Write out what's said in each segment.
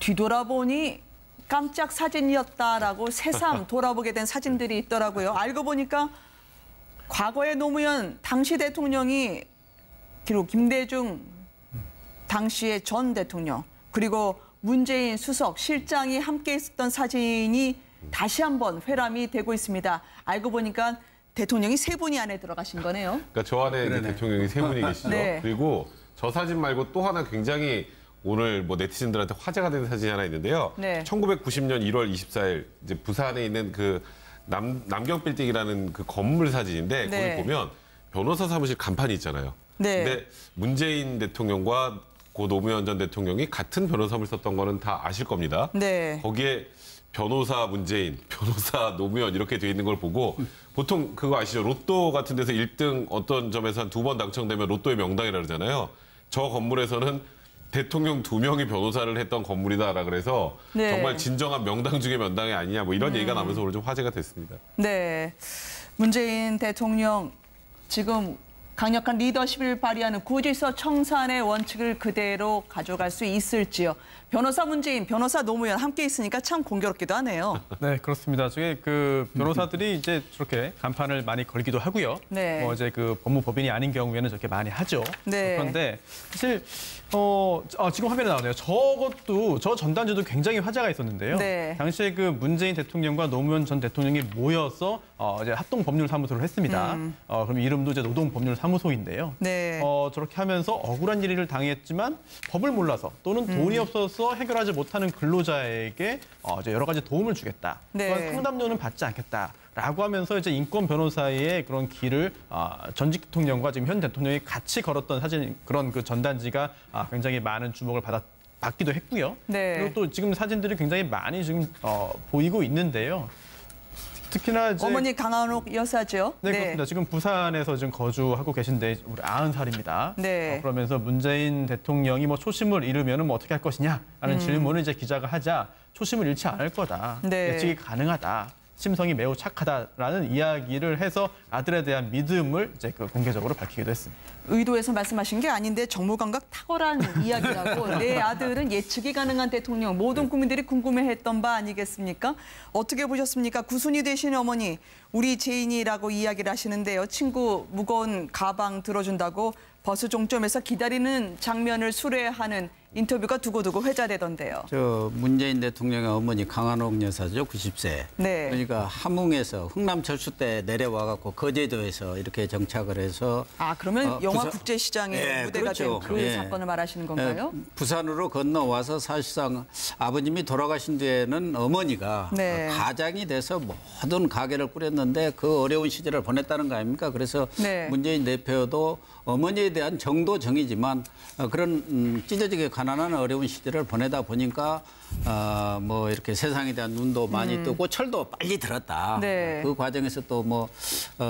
뒤돌아보니 깜짝 사진이었다라고 새삼 돌아보게 된 사진들이 있더라고요. 알고 보니까 과거의 노무현 당시 대통령이 그리고 김대중 당시의 전 대통령 그리고 문재인 수석 실장이 함께 있었던 사진이 다시 한번 회람이 되고 있습니다. 알고 보니까 대통령이 세 분이 안에 들어가신 거네요. 그러니까 저 안에 이제 대통령이 세 분이 계시죠. 네. 그리고 저 사진 말고 또 하나 굉장히 오늘 뭐 네티즌들한테 화제가 된 사진이 하나 있는데요. 네. 1990년 1월 24일 이제 부산에 있는 그 남경빌딩이라는 그 건물 사진인데 네. 거기 보면 변호사 사무실 간판이 있잖아요. 네. 근데 문재인 대통령과 고 노무현 전 대통령이 같은 변호사를 썼던 거는 다 아실 겁니다. 네. 거기에 변호사 문재인, 변호사 노무현 이렇게 돼 있는 걸 보고 보통 그거 아시죠? 로또 같은 데서 1등 어떤 점에서 한 2번 당첨되면 로또의 명당이라 그러잖아요. 저 건물에서는 대통령 2명이 변호사를 했던 건물이다라 그래서 네. 정말 진정한 명당 중의 명당이 아니냐 뭐 이런 얘기가 나면서 오늘 좀 화제가 됐습니다. 네. 문재인 대통령 지금 강력한 리더십을 발휘하는 구지서 청산의 원칙을 그대로 가져갈 수 있을지요. 변호사 문재인, 변호사 노무현 함께 있으니까 참 공교롭기도 하네요. 네, 그렇습니다. 저게 그 변호사들이 이제 저렇게 간판을 많이 걸기도 하고요. 네. 뭐 이제 그 법무법인이 아닌 경우에는 저렇게 많이 하죠. 네. 그런데 사실 지금 화면에 나오네요. 저 전단지도 굉장히 화제가 있었는데요. 네. 당시에 그 문재인 대통령과 노무현 전 대통령이 모여서 이제 합동법률사무소를 했습니다. 그럼 이름도 이제 노동법률사무소인데요. 네. 저렇게 하면서 억울한 일을 당했지만 법을 몰라서 또는 돈이 없어서 해결하지 못하는 근로자에게 이제 여러 가지 도움을 주겠다. 네. 또한 상담료는 받지 않겠다라고 하면서 이제 인권 변호사의 그런 길을 전직 대통령과 지금 현 대통령이 같이 걸었던 사진 그런 그 전단지가 굉장히 많은 주목을 받기도 했고요. 네. 그리고 또 지금 사진들이 굉장히 많이 지금 보이고 있는데요. 특히나 이제 어머니 강한옥 여사죠. 네, 그렇습니다. 지금 부산에서 지금 거주하고 계신데 우리 90살입니다. 네. 그러면서 문재인 대통령이 뭐 초심을 잃으면 뭐 어떻게 할 것이냐라는 질문을 이제 기자가 하자 초심을 잃지 않을 거다. 네. 예측이 가능하다. 심성이 매우 착하다라는 이야기를 해서 아들에 대한 믿음을 이제 공개적으로 밝히기도 했습니다. 의도해서 말씀하신 게 아닌데 정무감각 탁월한 이야기라고 내 아들은 예측이 가능한 대통령 모든 국민들이 궁금해했던 바 아니겠습니까? 어떻게 보셨습니까? 구순이 되신 어머니 우리 제인이라고 이야기를 하시는데요. 친구 무거운 가방 들어준다고 버스 종점에서 기다리는 장면을 수레하는 인터뷰가 두고두고 회자되던데요. 저 문재인 대통령의 어머니 강한옥 여사죠, 90세. 네. 그러니까 함흥에서 흥남 철수 때 내려와 갖고 거제도에서 이렇게 정착을 해서 그러면 영화국제시장의 네, 무대가 그렇죠. 된 그 예. 사건을 말하시는 건가요? 부산으로 건너와서 사실상 아버님이 돌아가신 뒤에는 어머니가 네. 가장이 돼서 모든 가게를 꾸렸는데 그 어려운 시절을 보냈다는 거 아닙니까? 그래서 네. 문재인 대표도 어머니에 대한 정도 정이지만 그런 찢어지게 가난한 어려운 시절을 보내다 보니까 뭐 이렇게 세상에 대한 눈도 많이 뜨고 철도 빨리 들었다. 네. 그 과정에서 또 뭐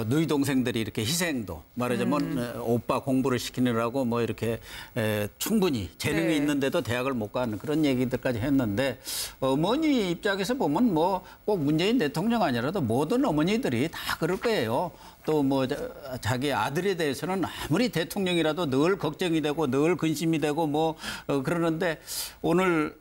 누이 동생들이 이렇게 희생도 말하자면 오빠 공부를 시키느라고 뭐 이렇게 충분히 재능이 네. 있는데도 대학을 못 가는 그런 얘기들까지 했는데 어머니 입장에서 보면 뭐 꼭 문재인 대통령 아니라도 모든 어머니들이 다 그럴 거예요. 또 뭐 자기 아들에 대해서는 아무리 대통령이라도 늘 걱정이 되고 늘 근심이 되고 뭐 그러는데 오늘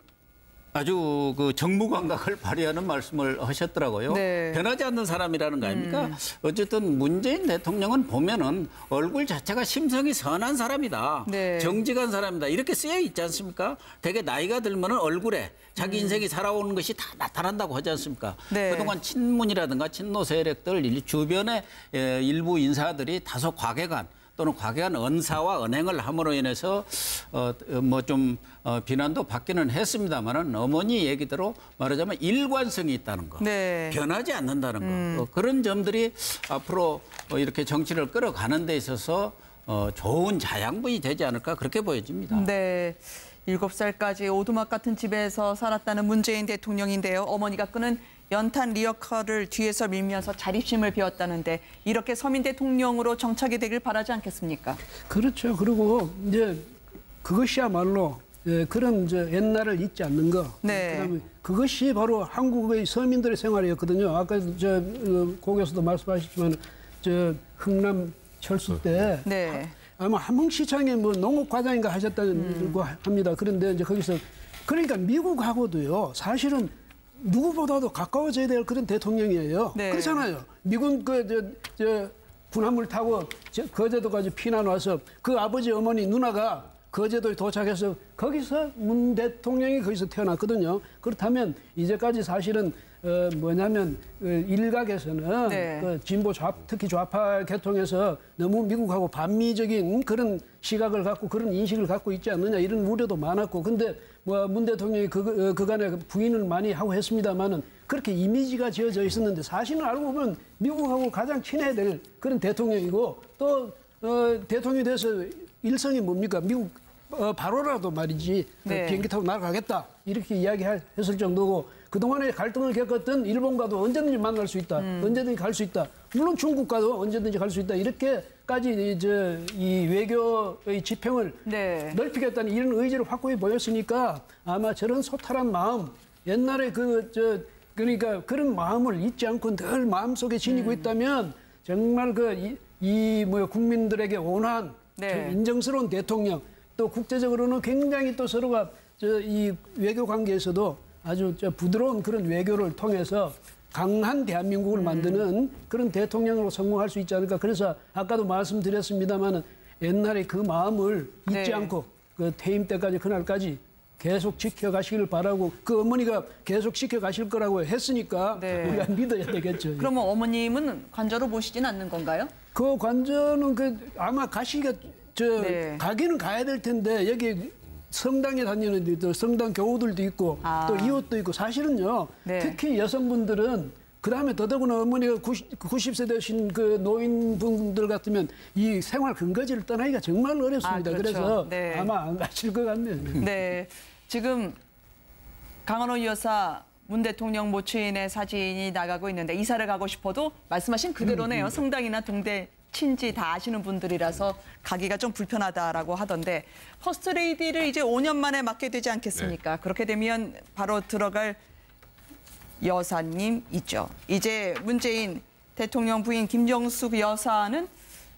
아주 그 정무 감각을 발휘하는 말씀을 하셨더라고요. 네. 변하지 않는 사람이라는 거 아닙니까? 어쨌든 문재인 대통령은 보면은 얼굴 자체가 심성이 선한 사람이다. 네. 정직한 사람이다. 이렇게 쓰여 있지 않습니까? 되게 나이가 들면은 얼굴에 자기 인생이 살아오는 것이 다 나타난다고 하지 않습니까? 네. 그동안 친문이라든가 친노 세력들 주변의 일부 인사들이 다소 과격한 또는 과격한 언사와 언행을 함으로 인해서 뭐 좀 비난도 받기는 했습니다만은 어머니 얘기대로 말하자면 일관성이 있다는 거, 네. 변하지 않는다는 거 그런 점들이 앞으로 이렇게 정치를 끌어가는 데 있어서 좋은 자양분이 되지 않을까 그렇게 보여집니다. 네. 7살까지 오두막 같은 집에서 살았다는 문재인 대통령인데요. 어머니가 끄는 연탄 리어커를 뒤에서 밀면서 자립심을 배웠다는데 이렇게 서민 대통령으로 정착이 되길 바라지 않겠습니까? 그렇죠. 그리고 이제 그것이야말로 그런 옛날을 잊지 않는 거. 네. 그다음에 그것이 바로 한국의 서민들의 생활이었거든요. 아까 고교수도 말씀하셨지만 흥남 철수 때 네. 아마 함흥시장에 뭐 농업과장인가 하셨다고 합니다. 그런데 이제 거기서 그러니까 미국하고도요. 사실은 누구보다도 가까워져야 될 그런 대통령이에요. 네. 그렇잖아요. 미군 군함을 타고 거제도까지 피난 와서 그 아버지 어머니 누나가 거제도에 도착해서 거기서 문 대통령이 거기서 태어났거든요. 그렇다면 이제까지 사실은 뭐냐면 일각에서는 네. 그 진보 특히 좌파 계통에서 너무 미국하고 반미적인 그런 시각을 갖고 그런 인식을 갖고 있지 않느냐 이런 우려도 많았고 근데 뭐 문 대통령이 그간에 부인을 많이 하고 했습니다만은 그렇게 이미지가 지어져 있었는데 사실은 알고 보면 미국하고 가장 친해야 될 그런 대통령이고 또 대통령이 돼서 일성이 뭡니까 미국 바로라도 말이지 네. 비행기 타고 날아가겠다 이렇게 이야기했을 정도고 그동안에 갈등을 겪었던 일본과도 언제든지 만날 수 있다. 언제든지 갈 수 있다. 물론 중국과도 언제든지 갈 수 있다. 이렇게까지 이 외교의 지평을 네. 넓히겠다는 이런 의지를 확고히 보였으니까 아마 저런 소탈한 마음 옛날에 그러니까 그런 마음을 잊지 않고 늘 마음속에 지니고 있다면 정말 국민들에게 온화한 네. 인정스러운 대통령 또 국제적으로는 굉장히 또 서로가 이 외교 관계에서도 아주 부드러운 그런 외교를 통해서 강한 대한민국을 만드는 그런 대통령으로 성공할 수 있지 않을까. 그래서 아까도 말씀드렸습니다마는 옛날에 그 마음을 잊지 네. 않고 그 퇴임 때까지 그날까지 계속 지켜가시길 바라고 그 어머니가 계속 지켜가실 거라고 했으니까 네. 우리가 믿어야 되겠죠. 그러면 어머님은 관저로 모시진 않는 건가요? 그 관저는 아마 가시기가 네. 가기는 가야 될 텐데 여기 성당에 다니는 또 성당 교우들도 있고 또 이웃도 있고 사실은요. 네. 특히 여성분들은 그다음에 더더구나 어머니가 90세 되신 그 노인분들 같으면 이 생활 근거지를 떠나기가 정말 어렵습니다. 그렇죠. 그래서 네. 아마 안 가실 것 같네요. 네. 지금 강은호 여사 문 대통령 모처인의 사진이 나가고 있는데 이사를 가고 싶어도 말씀하신 그대로네요. 성당이나 동대 친지 다 아시는 분들이라서 가기가 좀 불편하다라고 하던데 퍼스트레이디를 이제 5년 만에 맡게 되지 않겠습니까? 네. 그렇게 되면 바로 들어갈 여사님 있죠. 이제 문재인 대통령 부인 김정숙 여사는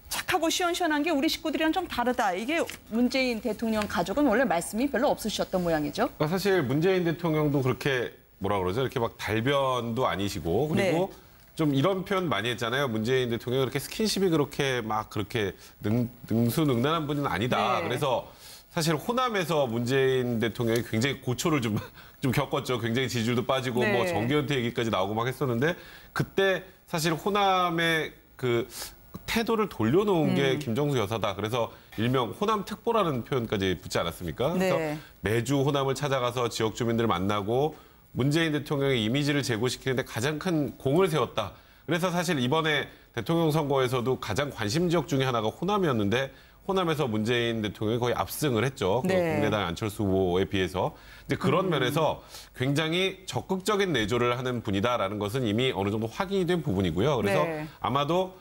착하고 시원시원한 게 우리 식구들이랑 좀 다르다. 이게 문재인 대통령 가족은 원래 말씀이 별로 없으셨던 모양이죠. 그러니까 사실 문재인 대통령도 그렇게 뭐라 그러죠? 이렇게 막 달변도 아니시고 그리고 네. 좀 이런 표현 많이 했잖아요. 문재인 대통령이 그렇게 스킨십이 그렇게 막 그렇게 능수능란한 분은 아니다. 네. 그래서 사실 호남에서 문재인 대통령이 굉장히 고초를 좀 겪었죠. 굉장히 지지율도 빠지고 네. 뭐 정기현태 얘기까지 나오고 막 했었는데 그때 사실 호남의 그 태도를 돌려놓은 게 김정숙 여사다. 그래서 일명 호남 특보라는 표현까지 붙지 않았습니까? 그래서 네. 매주 호남을 찾아가서 지역 주민들을 만나고 문재인 대통령의 이미지를 제고시키는데 가장 큰 공을 세웠다. 그래서 사실 이번에 대통령 선거에서도 가장 관심 지역 중에 하나가 호남이었는데 호남에서 문재인 대통령이 거의 압승을 했죠. 그 네. 국민의당 안철수 후보에 비해서. 이제 그런 면에서 굉장히 적극적인 내조를 하는 분이다라는 것은 이미 어느 정도 확인이 된 부분이고요. 그래서 네. 아마도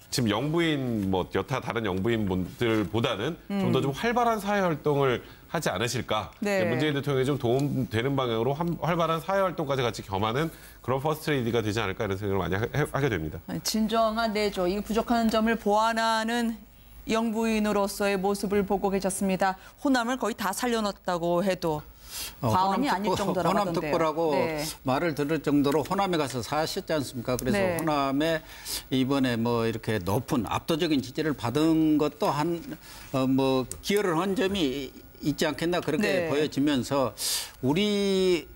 지금 영부인 뭐 여타 다른 영부인 분들보다는 좀 더 좀 활발한 사회 활동을 하지 않으실까. 네. 문재인 대통령이 좀 도움되는 방향으로 활발한 사회 활동까지 같이 겸하는 그런 퍼스트레이디가 되지 않을까 이런 생각을 많이 하게 됩니다. 진정한 내조, 이 부족한 점을 보완하는 영부인으로서의 모습을 보고 계셨습니다. 호남을 거의 다 살려놨다고 해도 과언이 아닐 정도라고 호남 하던데요. 특보라고 네. 말을 들을 정도로 호남에 가서 사셨지 않습니까? 그래서 네. 호남에 이번에 뭐 이렇게 높은 압도적인 지지를 받은 것도 뭐 기여를 한 점이 있지 않겠나 그렇게 네. 보여지면서 우리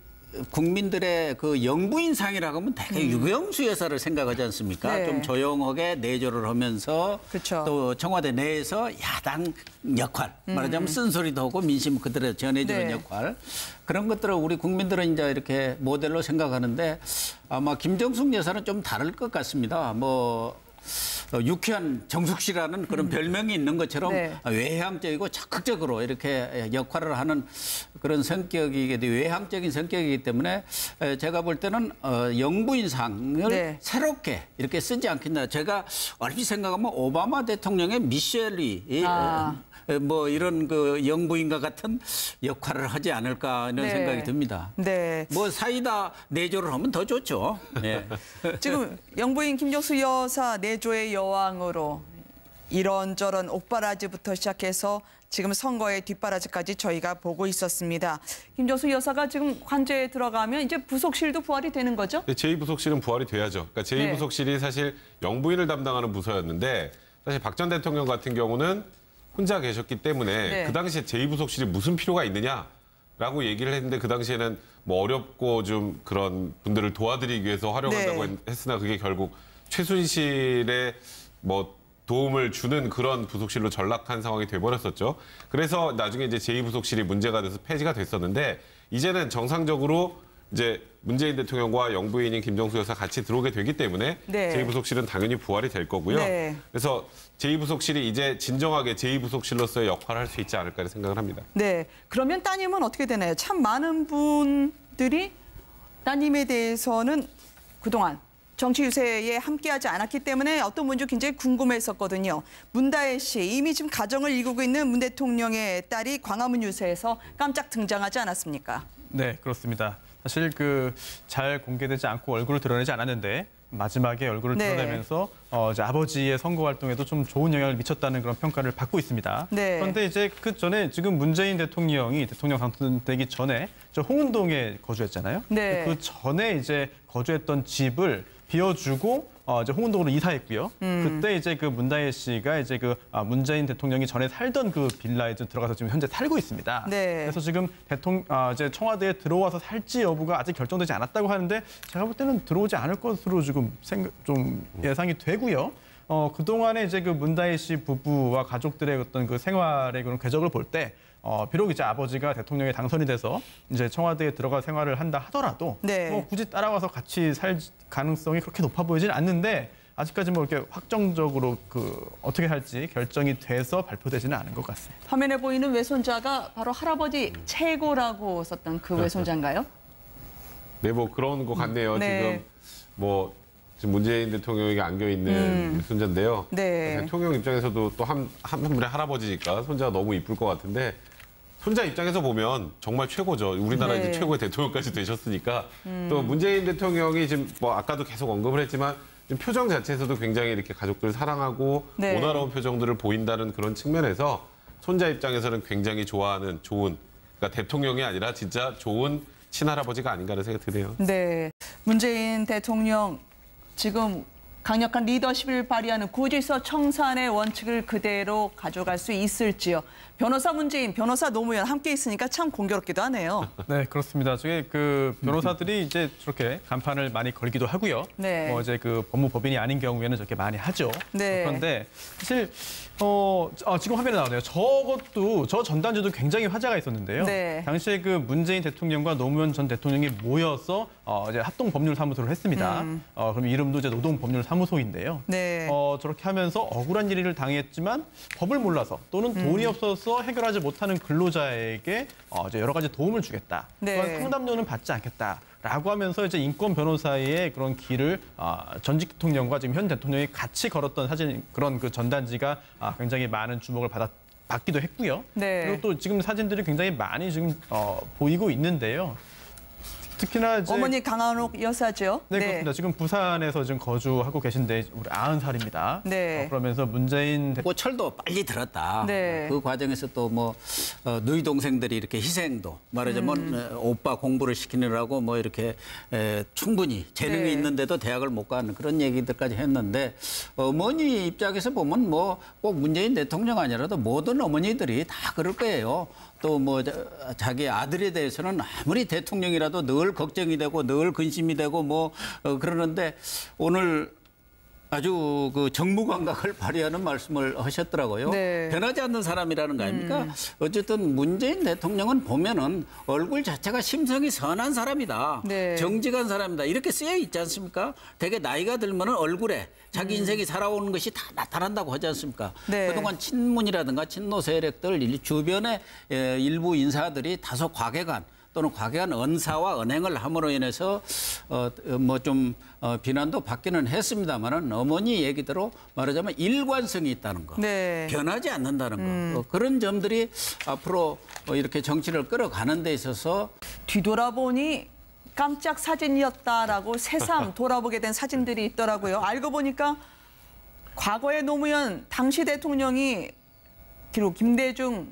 국민들의 그 영부인상이라고 하면 되게 유경수 여사를 생각하지 않습니까? 네. 좀 조용하게 내조를 하면서 그렇죠. 또 청와대 내에서 야당 역할, 말하자면 쓴소리도 하고 민심 그대로 전해주는 네. 역할 그런 것들을 우리 국민들은 이제 이렇게 모델로 생각하는데 아마 김정숙 여사는 좀 다를 것 같습니다. 뭐 유쾌한 정숙 씨라는 그런 별명이 있는 것처럼 네. 외향적이고 적극적으로 이렇게 역할을 하는 그런 성격이기 때문에 외향적인 성격이기 때문에 제가 볼 때는 영부인상을 네. 새롭게 이렇게 쓰지 않겠나. 제가 얼핏 생각하면 오바마 대통령의 미셸이 뭐 이런 그 영부인과 같은 역할을 하지 않을까 이런 네. 생각이 듭니다. 네. 뭐 사이다 내조를 하면 더 좋죠. 예. 지금 영부인 김정숙 여사 내조의 여왕으로 이런저런 옥바라지부터 시작해서 지금 선거의 뒷바라지까지 저희가 보고 있었습니다. 김정수 여사가 지금 관저에 들어가면 이제 부속실도 부활이 되는 거죠? 제2부속실은 부활이 돼야죠. 그러니까 제2부속실이 사실 영부인을 담당하는 부서였는데 사실 박 전 대통령 같은 경우는 혼자 계셨기 때문에 그 당시에 제2부속실이 무슨 필요가 있느냐라고 얘기를 했는데 그 당시에는 뭐 어렵고 좀 그런 분들을 도와드리기 위해서 활용한다고 했으나 그게 결국 최순실의 뭐 도움을 주는 그런 부속실로 전락한 상황이 돼버렸었죠. 그래서 나중에 이제 제2부속실이 문제가 돼서 폐지가 됐었는데 이제는 정상적으로 이제 문재인 대통령과 영부인인 김정수 여사 같이 들어오게 되기 때문에 제2부속실은 당연히 부활이 될 거고요. 그래서 제2부속실이 이제 진정하게 제2부속실로서의 역할을 할 수 있지 않을까 생각을 합니다. 네. 그러면 따님은 어떻게 되나요? 참 많은 분들이 따님에 대해서는 그동안 정치 유세에 함께하지 않았기 때문에 어떤 분인지 굉장히 궁금했었거든요. 문다혜 씨, 이미 지금 가정을 이루고 있는 문 대통령의 딸이 광화문 유세에서 깜짝 등장하지 않았습니까? 네, 그렇습니다. 사실 잘 공개되지 않고 얼굴을 드러내지 않았는데 마지막에 얼굴을 드러내면서 이제 아버지의 선거 활동에도 좀 좋은 영향을 미쳤다는 그런 평가를 받고 있습니다. 그런데 이제 그 전에 지금 문재인 대통령이 대통령 당선되기 전에 저 홍은동에 거주했잖아요. 그 전에 이제 거주했던 집을 비워주고 이제 홍은동으로 이사했고요. 그때 이제 그 문다혜 씨가 이제 문재인 대통령이 전에 살던 그 빌라에 좀 들어가서 지금 현재 살고 있습니다. 그래서 지금 이제 청와대에 들어와서 살지 여부가 아직 결정되지 않았다고 하는데 제가 볼 때는 들어오지 않을 것으로 지금 좀 예상이 되고요. 그동안에 이제 그 문다혜 씨 부부와 가족들의 어떤 그 생활의 그런 궤적을 볼 때 비록 이제 아버지가 대통령에 당선이 돼서 이제 청와대에 들어가 생활을 한다 하더라도 뭐 굳이 따라와서 같이 살 가능성이 그렇게 높아 보이진 않는데 아직까지 뭐 이렇게 확정적으로 어떻게 할지 결정이 돼서 발표되지는 않은 것 같습니다. 화면에 보이는 외손자가 바로 할아버지 최고라고 썼던 그 외손자인가요? 네, 뭐 그런 것 같네요. 지금 문재인 대통령에게 안겨 있는 손자인데요. 대통령 입장에서도 또 한 분의 할아버지니까 손자가 너무 이쁠 것 같은데 손자 입장에서 보면 정말 최고죠. 우리나라 이제 최고의 대통령까지 되셨으니까 또 문재인 대통령이 지금 뭐 아까도 계속 언급을 했지만 표정 자체에서도 굉장히 이렇게 가족들 사랑하고 오나라운 표정들을 보인다는 그런 측면에서 손자 입장에서는 굉장히 좋아하는 좋은 그러니까 대통령이 아니라 진짜 좋은 친할아버지가 아닌가라는 생각이 드네요. 네, 문재인 대통령 지금 강력한 리더십을 발휘하는 고질서 청산의 원칙을 그대로 가져갈 수 있을지요. 변호사 문재인, 변호사 노무현 함께 있으니까 참 공교롭기도 하네요. 네, 그렇습니다. 저게 변호사들이 이제 저렇게 간판을 많이 걸기도 하고요. 뭐 이제 법무법인이 아닌 경우에는 저렇게 많이 하죠. 그런데 사실 지금 화면에 나오네요. 저 전단지도 굉장히 화제가 있었는데요. 당시에 문재인 대통령과 노무현 전 대통령이 모여서 이제 합동법률사무소를 했습니다. 그럼 이름도 이제 노동법률사무소인데요. 저렇게 하면서 억울한 일을 당했지만 법을 몰라서 또는 돈이 없어서 해결하지 못하는 근로자에게 이제 여러 가지 도움을 주겠다. 또한 상담료는 받지 않겠다라고 하면서 이제 인권 변호사의 그런 길을 전직 대통령과 지금 현 대통령이 같이 걸었던 그런 전단지가 굉장히 많은 주목을 받기도 했고요. 그리고 또 지금 사진들이 굉장히 많이 지금 보이고 있는데요. 특히나 이제 어머니 강한옥 여사죠. 네, 그렇습니다. 지금 부산에서 지금 거주하고 계신데 우리 90살입니다. 그러면서 문재인 철도 빨리 들었다. 그 과정에서 또 뭐 누이 동생들이 이렇게 희생도 말하자면 오빠 공부를 시키느라고 뭐 이렇게 충분히 재능이 있는데도 대학을 못 가는 그런 얘기들까지 했는데 어머니 입장에서 보면 뭐 꼭 문재인 대통령 아니라도 모든 어머니들이 다 그럴 거예요. 또 뭐 자기 아들에 대해서는 아무리 대통령이라도 늘 걱정이 되고 늘 근심이 되고 뭐 그러는데 오늘 아주 정무 감각을 발휘하는 말씀을 하셨더라고요. 변하지 않는 사람이라는 거 아닙니까? 어쨌든 문재인 대통령은 보면은 얼굴 자체가 심성이 선한 사람이다. 정직한 사람이다. 이렇게 쓰여 있지 않습니까? 되게 나이가 들면은 얼굴에 자기 인생이 살아오는 것이 다 나타난다고 하지 않습니까? 그동안 친문이라든가 친노 세력들 주변의 일부 인사들이 다소 과격한 또는 과격한 언사와 언행을 함으로 인해서 뭐 좀 비난도 받기는 했습니다만은 어머니 얘기대로 말하자면 일관성이 있다는 거, 변하지 않는다는 거 그런 점들이 앞으로 이렇게 정치를 끌어가는 데 있어서 뒤돌아보니 깜짝 사진이었다라고 새삼 돌아보게 된 사진들이 있더라고요. 알고 보니까 과거에 노무현 당시 대통령이 그리고 김대중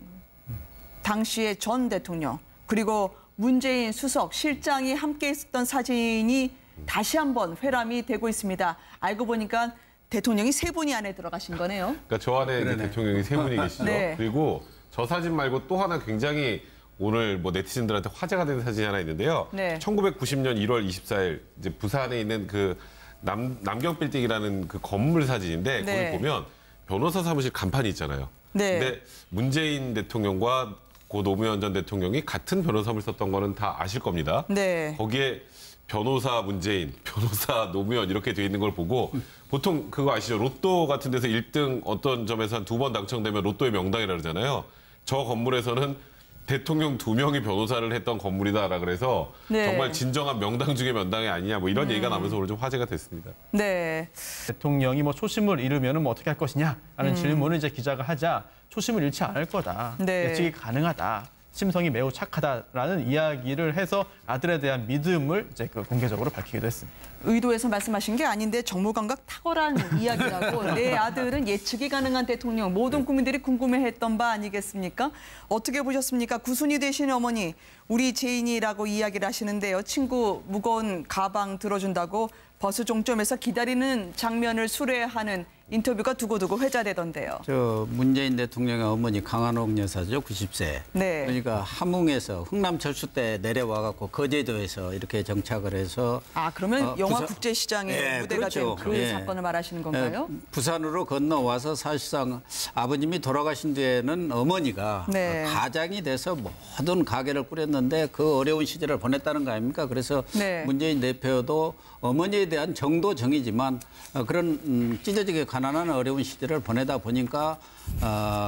당시의 전 대통령 그리고 문재인 수석 실장이 함께 있었던 사진이 다시 한번 회람이 되고 있습니다. 알고 보니까 대통령이 세 분이 안에 들어가신 거네요. 그러니까 저 안에 이제 대통령이 세 분이 계시죠. 네. 그리고 저 사진 말고 또 하나 굉장히 오늘 뭐 네티즌들한테 화제가 된 사진이 하나 있는데요. 네. 1990년 1월 24일 이제 부산에 있는 그 남경빌딩이라는 그 건물 사진인데 네. 거기 보면 변호사 사무실 간판이 있잖아요. 네. 근데 문재인 대통령과 고 노무현 전 대통령이 같은 변호사를 썼던 거는 다 아실 겁니다. 네. 거기에 변호사 문재인, 변호사 노무현 이렇게 돼 있는 걸 보고 보통 그거 아시죠? 로또 같은 데서 1등 어떤 점에서 한 2번 당첨되면 로또의 명당이라 그러잖아요. 저 건물에서는 대통령 2명이 변호사를 했던 건물이다라 그래서 네. 정말 진정한 명당 중의 명당이 아니냐 뭐 이런 얘기가 나면서 오늘 좀 화제가 됐습니다. 네. 대통령이 뭐 초심을 잃으면 뭐 어떻게 할 것이냐라는 질문을 이제 기자가 하자 초심을 잃지 않을 거다. 네. 예측이 가능하다. 심성이 매우 착하다라는 이야기를 해서 아들에 대한 믿음을 이제 공개적으로 밝히기도 했습니다. 의도해서 말씀하신 게 아닌데 정무감각 탁월한 이야기라고 내 아들은 예측이 가능한 대통령 모든 국민들이 궁금해했던 바 아니겠습니까? 어떻게 보셨습니까? 구순이 되신 어머니 우리 제인이라고 이야기를 하시는데요. 친구 무거운 가방 들어준다고 버스 종점에서 기다리는 장면을 수레하는 인터뷰가 두고두고 회자되던데요. 저 문재인 대통령의 어머니 강한옥 여사죠, 90세. 네. 그러니까 함흥에서 흥남 철수 때 내려와 갖고 거제도에서 이렇게 정착을 해서 아 그러면 영화 부산- 국제시장의 예, 무대가 그렇죠. 된 그 예. 사건을 말하시는 건가요? 부산으로 건너와서 사실상 아버님이 돌아가신 뒤에는 어머니가 네. 가장이 돼서 모든 가게를 꾸렸는데 그 어려운 시절을 보냈다는 거 아닙니까? 그래서 네. 문재인 대표도 어머니에 대한 정도 정이지만 그런 찢어지게 가난한 어려운 시절을 보내다 보니까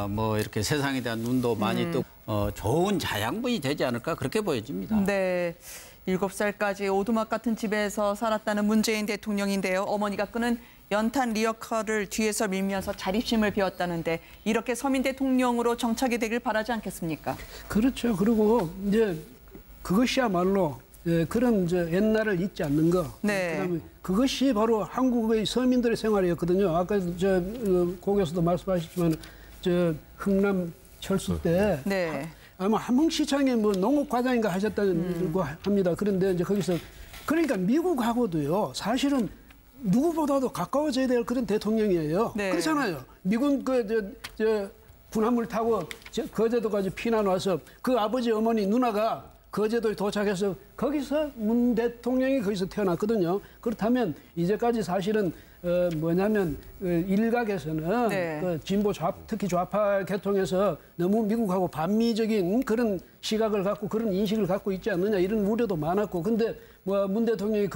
뭐 이렇게 세상에 대한 눈도 많이 뜨고 좋은 자양분이 되지 않을까 그렇게 보여집니다. 네. 7살까지 오두막 같은 집에서 살았다는 문재인 대통령인데요. 어머니가 끄는 연탄 리어카를 뒤에서 밀면서 자립심을 배웠다는데 이렇게 서민 대통령으로 정착이 되길 바라지 않겠습니까? 그렇죠. 그리고 이제 그것이야말로 그런 옛날을 잊지 않는 거. 네. 그다음에 그것이 바로 한국의 서민들의 생활이었거든요. 아까 고교수도 말씀하셨지만 흥남 철수 때 네. 아마 함흥시장에 뭐 농업과장인가 하셨다고 합니다. 그런데 이제 거기서 그러니까 미국하고도요. 사실은 누구보다도 가까워져야 될 그런 대통령이에요. 네. 그렇잖아요. 미군 군함을 타고 거제도까지 피난 와서 그 아버지 어머니 누나가 거제도에 도착해서 거기서 문 대통령이 거기서 태어났거든요. 그렇다면 이제까지 사실은 뭐냐면 일각에서는 네. 진보 특히 좌파 계통에서 너무 미국하고 반미적인 그런 시각을 갖고 그런 인식을 갖고 있지 않느냐 이런 우려도 많았고 근데 뭐 문 대통령이